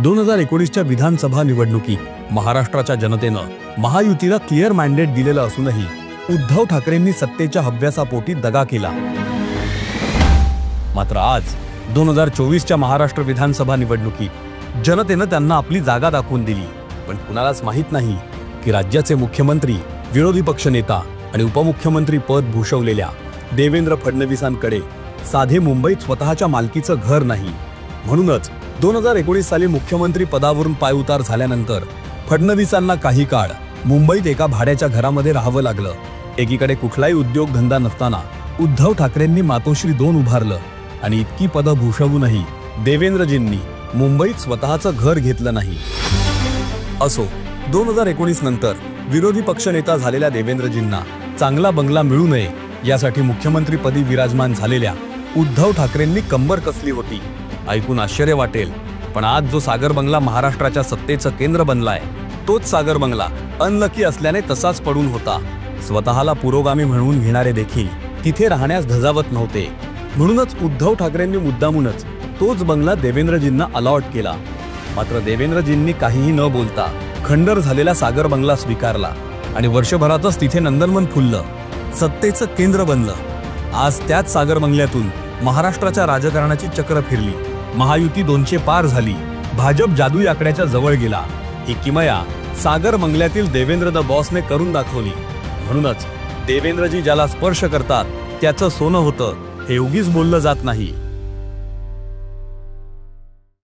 2019च्या विधानसभा निवडणुकीत महाराष्ट्राच्या जनतेनं महायुतीला क्लिअर मॅन्डेट दिलेलं असूनही उद्धव ठाकरेंनी सत्तेच्या हव्यासापोटी दगा केला। मात्र आज 2024च्या महाराष्ट्र विधानसभा निवडणुकीत जनतेनं त्यांना आपली जागा दाखवून दिली। पण कुणालाच माहित नाही की राज्याचे मुख्यमंत्री, विरोधी पक्षनेता आणि उपमुख्यमंत्री पद भूषवलेल्या देवेंद्र फडणवीसांकडे साधे मुंबईत स्वतःच्या मालकीचं घर नाही। म्हणूनच 2019 साली मुख्यमंत्री पदावरून पायउतार झाल्यानंतर फडणवीसांना काही काळ मुंबईत एका भाड्याच्या घरामध्ये राहावं लागलं। एकीकडे कुठलाही उद्योगधंदा नसताना उद्धव ठाकरेंनी मातोश्री 2 उभारलं आणि इतकी पदं भूषवूनही देवेंद्रजींनी मुंबईत स्वतःचं घर घेतलं नाही। असो, 2019 नंतर विरोधी पक्षनेता झालेल्या देवेंद्रजींना चांगला बंगला मिळू नये यासाठी मुख्यमंत्रीपदी विराजमान झालेल्या उद्धव ठाकरेंनी कंबर कसली होती ऐकून आश्चर्य वाटेल। पण आज जो सागर बंगला महाराष्ट्राच्या सत्तेचं केंद्र बनलाय तोच सागर बंगला अनलकी असल्याने तसाच पडून होता। स्वतःला पुरोगामी म्हणून घेणारे देखील तिथे राहण्यास धजावत नव्हते। म्हणूनच उद्धव ठाकरेंनी मुद्दामूनच तोच बंगला देवेंद्रजींना अलॉट केला। मात्र देवेंद्रजींनी काहीही न बोलता खंडर झालेला सागर बंगला स्वीकारला आणि वर्षभरातच तिथे नंदनवन फुललं, सत्तेचं केंद्र बनलं। आज त्याच सागर बंगल्यातून महाराष्ट्राच्या राजकारणाची चक्र फिरली। महायुती 200 पार झाली, भाजप जादुई आकड्याच्या जवळ गेला। ही किमया सागर बंगल्यातील देवेंद्र द बॉसने करून दाखवली। म्हणूनच देवेंद्रजी ज्याला स्पर्श करतात त्याचं सोनं होतं हे उगीच बोललं जात नाही।